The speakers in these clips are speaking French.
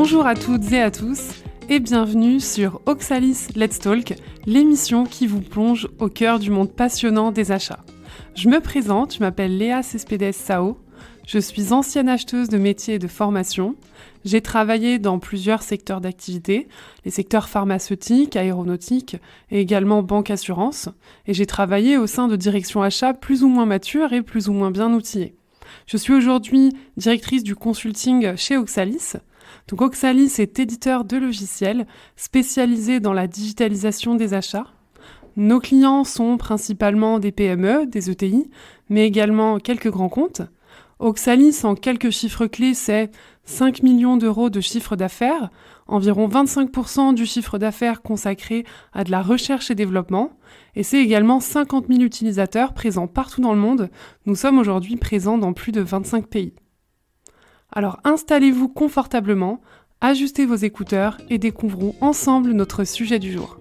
Bonjour à toutes et à tous et bienvenue sur Oxalis Let's Talk, l'émission qui vous plonge au cœur du monde passionnant des achats. Je me présente, je m'appelle Léa Cespedes Sao, je suis ancienne acheteuse de métiers et de formation. J'ai travaillé dans plusieurs secteurs d'activité, les secteurs pharmaceutiques, aéronautiques et également banque-assurance. Et j'ai travaillé au sein de directions achats plus ou moins matures et plus ou moins bien outillées. Je suis aujourd'hui directrice du consulting chez Oxalis. Donc Oxalis est éditeur de logiciels spécialisé dans la digitalisation des achats. Nos clients sont principalement des PME, des ETI, mais également quelques grands comptes. Oxalis, en quelques chiffres clés, c'est 5 millions d'euros de chiffre d'affaires, environ 25% du chiffre d'affaires consacré à de la recherche et développement, et c'est également 50 000 utilisateurs présents partout dans le monde. Nous sommes aujourd'hui présents dans plus de 25 pays. Alors installez-vous confortablement, ajustez vos écouteurs et découvrons ensemble notre sujet du jour.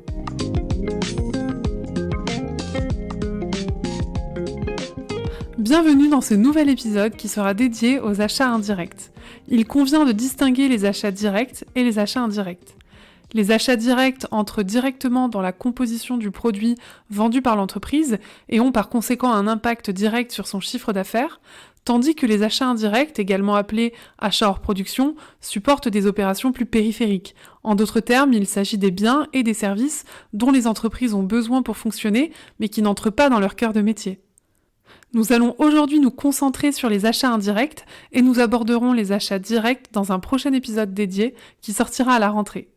Bienvenue dans ce nouvel épisode qui sera dédié aux achats indirects. Il convient de distinguer les achats directs et les achats indirects. Les achats directs entrent directement dans la composition du produit vendu par l'entreprise et ont par conséquent un impact direct sur son chiffre d'affaires, tandis que les achats indirects, également appelés achats hors production, supportent des opérations plus périphériques. En d'autres termes, il s'agit des biens et des services dont les entreprises ont besoin pour fonctionner, mais qui n'entrent pas dans leur cœur de métier. Nous allons aujourd'hui nous concentrer sur les achats indirects et nous aborderons les achats directs dans un prochain épisode dédié qui sortira à la rentrée.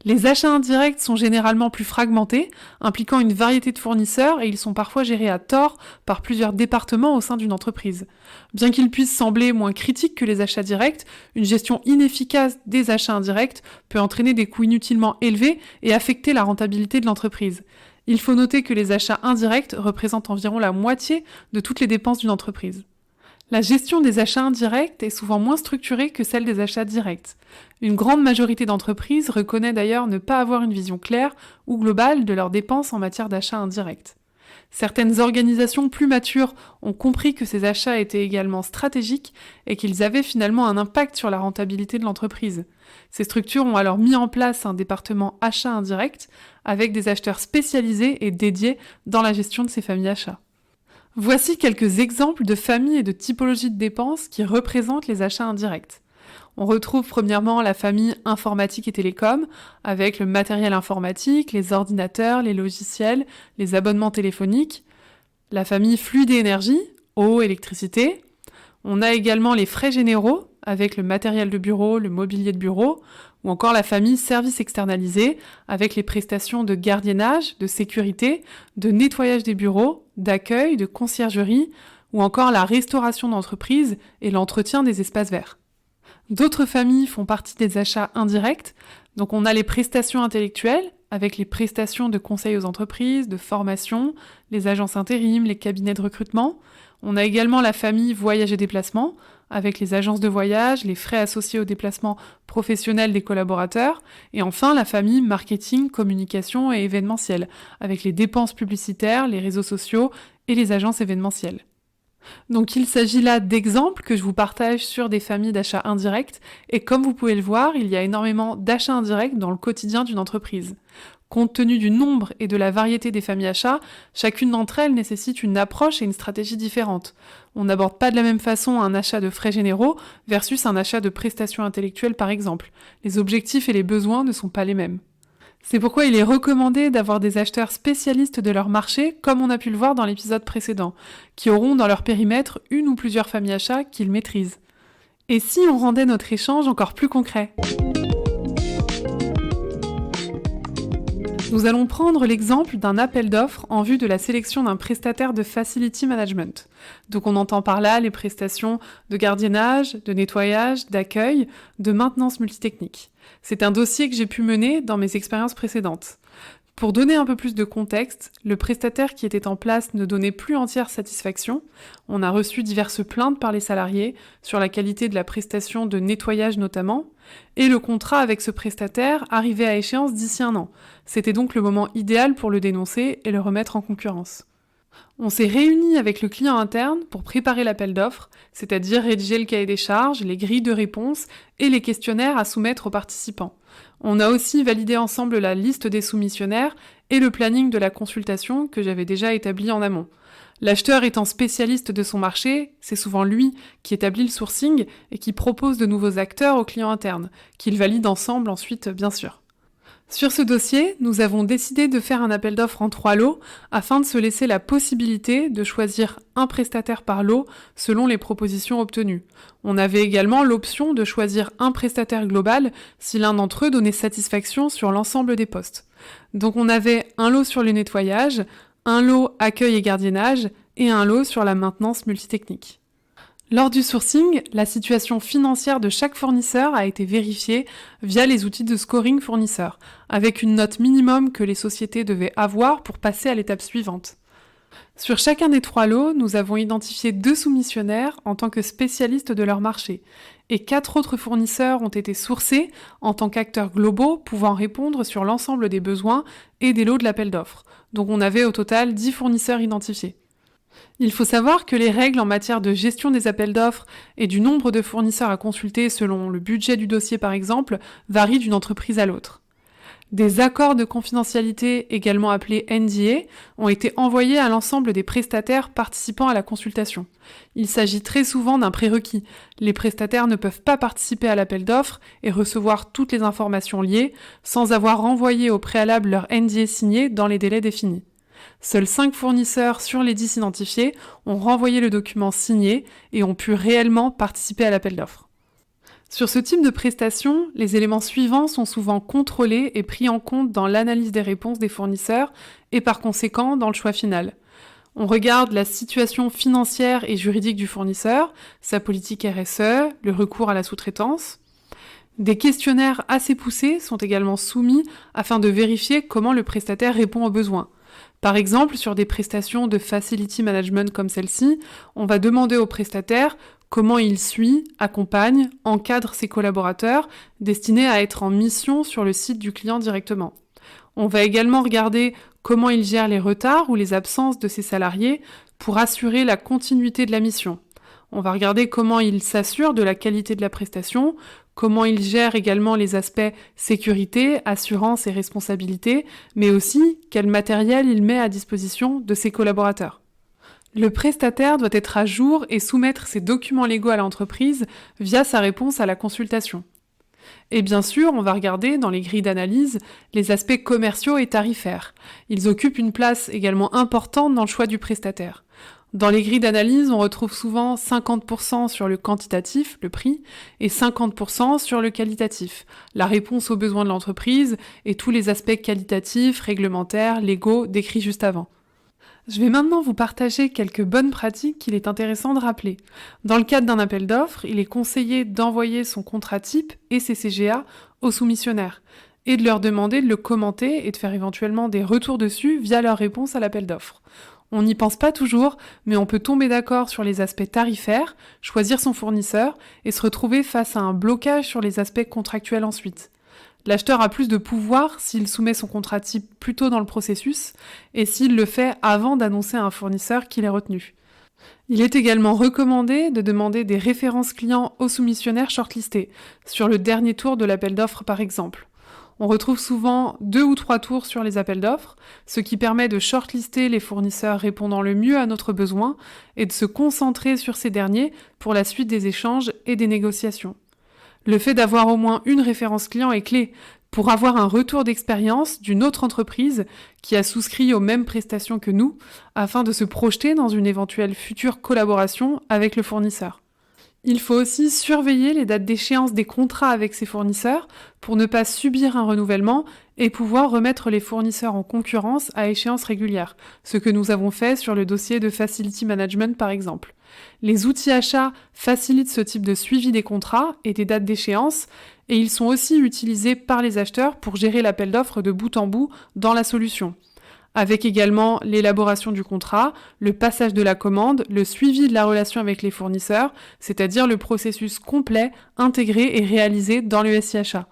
Les achats indirects sont généralement plus fragmentés, impliquant une variété de fournisseurs et ils sont parfois gérés à tort par plusieurs départements au sein d'une entreprise. Bien qu'ils puissent sembler moins critiques que les achats directs, une gestion inefficace des achats indirects peut entraîner des coûts inutilement élevés et affecter la rentabilité de l'entreprise. Il faut noter que les achats indirects représentent environ la moitié de toutes les dépenses d'une entreprise. La gestion des achats indirects est souvent moins structurée que celle des achats directs. Une grande majorité d'entreprises reconnaît d'ailleurs ne pas avoir une vision claire ou globale de leurs dépenses en matière d'achats indirects. Certaines organisations plus matures ont compris que ces achats étaient également stratégiques et qu'ils avaient finalement un impact sur la rentabilité de l'entreprise. Ces structures ont alors mis en place un département achats indirects avec des acheteurs spécialisés et dédiés dans la gestion de ces familles achats. Voici quelques exemples de familles et de typologies de dépenses qui représentent les achats indirects. On retrouve premièrement la famille informatique et télécom, avec le matériel informatique, les ordinateurs, les logiciels, les abonnements téléphoniques. La famille fluide et énergie, eau, électricité. On a également les frais généraux, avec le matériel de bureau, le mobilier de bureau, ou encore la famille services externalisés, avec les prestations de gardiennage, de sécurité, de nettoyage des bureaux, d'accueil, de conciergerie, ou encore la restauration d'entreprise et l'entretien des espaces verts. D'autres familles font partie des achats indirects, donc on a les prestations intellectuelles, avec les prestations de conseil aux entreprises, de formation, les agences intérim, les cabinets de recrutement. On a également la famille voyage et déplacement, avec les agences de voyage, les frais associés au déplacement professionnel des collaborateurs, et enfin la famille marketing, communication et événementiel, avec les dépenses publicitaires, les réseaux sociaux et les agences événementielles. Donc il s'agit là d'exemples que je vous partage sur des familles d'achats indirects, et comme vous pouvez le voir, il y a énormément d'achats indirects dans le quotidien d'une entreprise. Compte tenu du nombre et de la variété des familles achats, chacune d'entre elles nécessite une approche et une stratégie différentes. On n'aborde pas de la même façon un achat de frais généraux versus un achat de prestations intellectuelles par exemple. Les objectifs et les besoins ne sont pas les mêmes. C'est pourquoi il est recommandé d'avoir des acheteurs spécialistes de leur marché, comme on a pu le voir dans l'épisode précédent, qui auront dans leur périmètre une ou plusieurs familles achats qu'ils maîtrisent. Et si on rendait notre échange encore plus concret ? Nous allons prendre l'exemple d'un appel d'offres en vue de la sélection d'un prestataire de facility management. Donc on entend par là les prestations de gardiennage, de nettoyage, d'accueil, de maintenance multitechnique. C'est un dossier que j'ai pu mener dans mes expériences précédentes. Pour donner un peu plus de contexte, le prestataire qui était en place ne donnait plus entière satisfaction. On a reçu diverses plaintes par les salariés sur la qualité de la prestation de nettoyage notamment, et le contrat avec ce prestataire arrivait à échéance d'ici 1 an. C'était donc le moment idéal pour le dénoncer et le remettre en concurrence. On s'est réunis avec le client interne pour préparer l'appel d'offres, c'est-à-dire rédiger le cahier des charges, les grilles de réponse et les questionnaires à soumettre aux participants. On a aussi validé ensemble la liste des soumissionnaires et le planning de la consultation que j'avais déjà établi en amont. L'acheteur étant spécialiste de son marché, c'est souvent lui qui établit le sourcing et qui propose de nouveaux acteurs au client interne, qu'il valide ensemble ensuite bien sûr. Sur ce dossier, nous avons décidé de faire un appel d'offres en 3 lots afin de se laisser la possibilité de choisir un prestataire par lot selon les propositions obtenues. On avait également l'option de choisir un prestataire global si l'un d'entre eux donnait satisfaction sur l'ensemble des postes. Donc on avait un lot sur le nettoyage, un lot accueil et gardiennage et un lot sur la maintenance multitechnique. Lors du sourcing, la situation financière de chaque fournisseur a été vérifiée via les outils de scoring fournisseurs, avec une note minimum que les sociétés devaient avoir pour passer à l'étape suivante. Sur chacun des 3 lots, nous avons identifié 2 soumissionnaires en tant que spécialistes de leur marché, et 4 autres fournisseurs ont été sourcés en tant qu'acteurs globaux pouvant répondre sur l'ensemble des besoins et des lots de l'appel d'offres. Donc on avait au total 10 fournisseurs identifiés. Il faut savoir que les règles en matière de gestion des appels d'offres et du nombre de fournisseurs à consulter selon le budget du dossier par exemple varient d'une entreprise à l'autre. Des accords de confidentialité, également appelés NDA, ont été envoyés à l'ensemble des prestataires participant à la consultation. Il s'agit très souvent d'un prérequis. Les prestataires ne peuvent pas participer à l'appel d'offres et recevoir toutes les informations liées sans avoir renvoyé au préalable leur NDA signé dans les délais définis. Seuls 5 fournisseurs sur les 10 identifiés ont renvoyé le document signé et ont pu réellement participer à l'appel d'offres. Sur ce type de prestation, les éléments suivants sont souvent contrôlés et pris en compte dans l'analyse des réponses des fournisseurs et par conséquent dans le choix final. On regarde la situation financière et juridique du fournisseur, sa politique RSE, le recours à la sous-traitance. Des questionnaires assez poussés sont également soumis afin de vérifier comment le prestataire répond aux besoins. Par exemple, sur des prestations de facility management comme celle-ci, on va demander au prestataire comment il suit, accompagne, encadre ses collaborateurs destinés à être en mission sur le site du client directement. On va également regarder comment il gère les retards ou les absences de ses salariés pour assurer la continuité de la mission. On va regarder comment il s'assure de la qualité de la prestation, comment il gère également les aspects sécurité, assurance et responsabilité, mais aussi quel matériel il met à disposition de ses collaborateurs. Le prestataire doit être à jour et soumettre ses documents légaux à l'entreprise via sa réponse à la consultation. Et bien sûr, on va regarder dans les grilles d'analyse les aspects commerciaux et tarifaires. Ils occupent une place également importante dans le choix du prestataire. Dans les grilles d'analyse, on retrouve souvent 50% sur le quantitatif, le prix, et 50% sur le qualitatif, la réponse aux besoins de l'entreprise et tous les aspects qualitatifs, réglementaires, légaux décrits juste avant. Je vais maintenant vous partager quelques bonnes pratiques qu'il est intéressant de rappeler. Dans le cadre d'un appel d'offres, il est conseillé d'envoyer son contrat type et ses CGA aux soumissionnaires et de leur demander de le commenter et de faire éventuellement des retours dessus via leur réponse à l'appel d'offres. On n'y pense pas toujours, mais on peut tomber d'accord sur les aspects tarifaires, choisir son fournisseur et se retrouver face à un blocage sur les aspects contractuels ensuite. L'acheteur a plus de pouvoir s'il soumet son contrat type plus tôt dans le processus et s'il le fait avant d'annoncer à un fournisseur qu'il est retenu. Il est également recommandé de demander des références clients aux soumissionnaires shortlistés, sur le dernier tour de l'appel d'offres par exemple. On retrouve souvent 2 ou 3 tours sur les appels d'offres, ce qui permet de shortlister les fournisseurs répondant le mieux à notre besoin et de se concentrer sur ces derniers pour la suite des échanges et des négociations. Le fait d'avoir au moins une référence client est clé pour avoir un retour d'expérience d'une autre entreprise qui a souscrit aux mêmes prestations que nous, afin de se projeter dans une éventuelle future collaboration avec le fournisseur. Il faut aussi surveiller les dates d'échéance des contrats avec ses fournisseurs pour ne pas subir un renouvellement et pouvoir remettre les fournisseurs en concurrence à échéance régulière, ce que nous avons fait sur le dossier de Facility Management par exemple. Les outils achats facilitent ce type de suivi des contrats et des dates d'échéance et ils sont aussi utilisés par les acheteurs pour gérer l'appel d'offres de bout en bout dans la solution, avec également l'élaboration du contrat, le passage de la commande, le suivi de la relation avec les fournisseurs, c'est-à-dire le processus complet, intégré et réalisé dans le SIachat.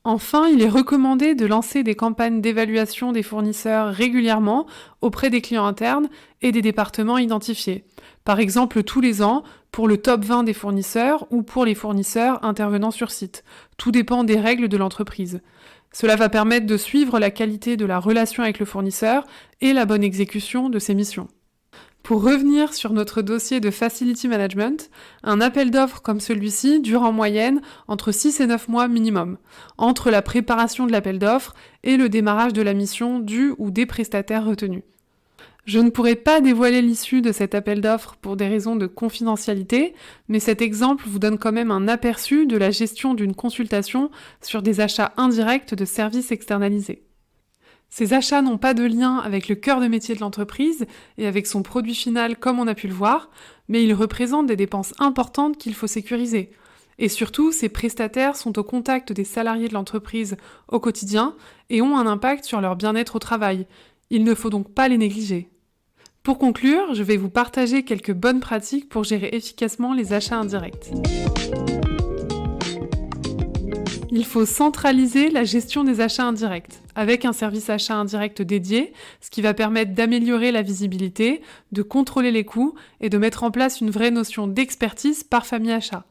Enfin, il est recommandé de lancer des campagnes d'évaluation des fournisseurs régulièrement auprès des clients internes et des départements identifiés. Par exemple, tous les ans, pour le top 20 des fournisseurs ou pour les fournisseurs intervenant sur site. Tout dépend des règles de l'entreprise. Cela va permettre de suivre la qualité de la relation avec le fournisseur et la bonne exécution de ses missions. Pour revenir sur notre dossier de Facility Management, un appel d'offres comme celui-ci dure en moyenne entre 6 et 9 mois minimum, entre la préparation de l'appel d'offres et le démarrage de la mission du ou des prestataires retenus. Je ne pourrai pas dévoiler l'issue de cet appel d'offres pour des raisons de confidentialité, mais cet exemple vous donne quand même un aperçu de la gestion d'une consultation sur des achats indirects de services externalisés. Ces achats n'ont pas de lien avec le cœur de métier de l'entreprise et avec son produit final comme on a pu le voir, mais ils représentent des dépenses importantes qu'il faut sécuriser. Et surtout, ces prestataires sont au contact des salariés de l'entreprise au quotidien et ont un impact sur leur bien-être au travail. Il ne faut donc pas les négliger. Pour conclure, je vais vous partager quelques bonnes pratiques pour gérer efficacement les achats indirects. Il faut centraliser la gestion des achats indirects, avec un service achat indirect dédié, ce qui va permettre d'améliorer la visibilité, de contrôler les coûts et de mettre en place une vraie notion d'expertise par famille achat.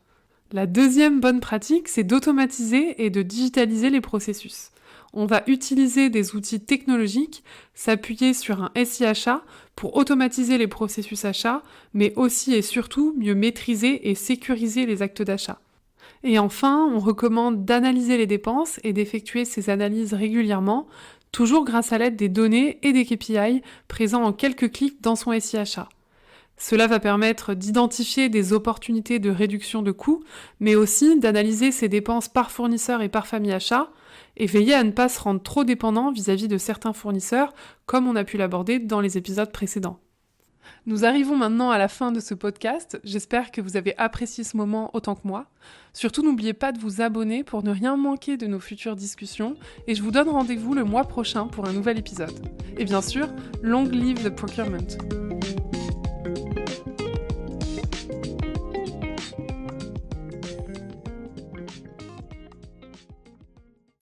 La deuxième bonne pratique, c'est d'automatiser et de digitaliser les processus. On va utiliser des outils technologiques, s'appuyer sur un SI achat pour automatiser les processus achats, mais aussi et surtout mieux maîtriser et sécuriser les actes d'achat. Et enfin, on recommande d'analyser les dépenses et d'effectuer ces analyses régulièrement, toujours grâce à l'aide des données et des KPI présents en quelques clics dans son SI achat. Cela va permettre d'identifier des opportunités de réduction de coûts, mais aussi d'analyser ses dépenses par fournisseur et par famille achat, et veiller à ne pas se rendre trop dépendant vis-à-vis de certains fournisseurs, comme on a pu l'aborder dans les épisodes précédents. Nous arrivons maintenant à la fin de ce podcast, j'espère que vous avez apprécié ce moment autant que moi. Surtout n'oubliez pas de vous abonner pour ne rien manquer de nos futures discussions, et je vous donne rendez-vous le mois prochain pour un nouvel épisode. Et bien sûr, long live the procurement!